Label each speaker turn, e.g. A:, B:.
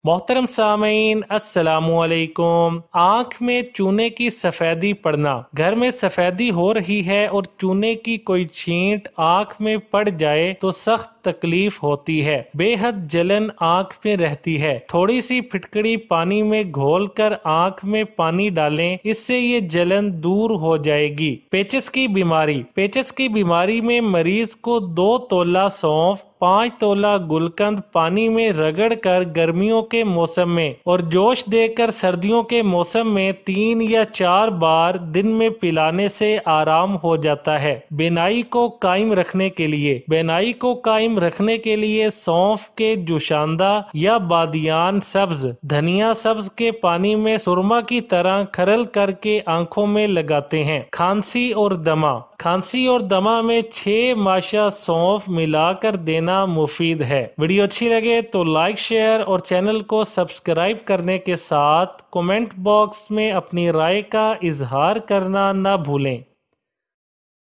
A: मोहतरम सामीन अस्सलामुअलैकुम। आँख में चूने की सफ़ेदी पड़ना। घर में सफ़ेदी हो रही है और चूने की कोई छींट आँख में पड़ जाए तो सख्त तकलीफ होती है। बेहद जलन आँख में रहती है। थोड़ी सी फिटकड़ी पानी में घोलकर आँख में पानी डालें, इससे ये जलन दूर हो जाएगी। पेचिस की बीमारी। पेचिस की बीमारी में मरीज को 2 तोला सौंफ, 5 तोला गुलकंद पानी में रगड़ कर गर्मियों के मौसम में और जोश देकर सर्दियों के मौसम में 3 या 4 बार दिन में पिलाने से आराम हो जाता है। बेनाई को कायम रखने के लिए सौंफ के जुशांदा या बादियान सब्ज, धनिया सब्ज के पानी में सुरमा की तरह खरल करके आंखों में लगाते हैं। खांसी और दमा में 6 माशा सौंफ मिलाकर देना मुफीद है। वीडियो अच्छी लगे तो लाइक, शेयर और चैनल को सब्सक्राइब करने के साथ कमेंट बॉक्स में अपनी राय का इजहार करना ना भूलें।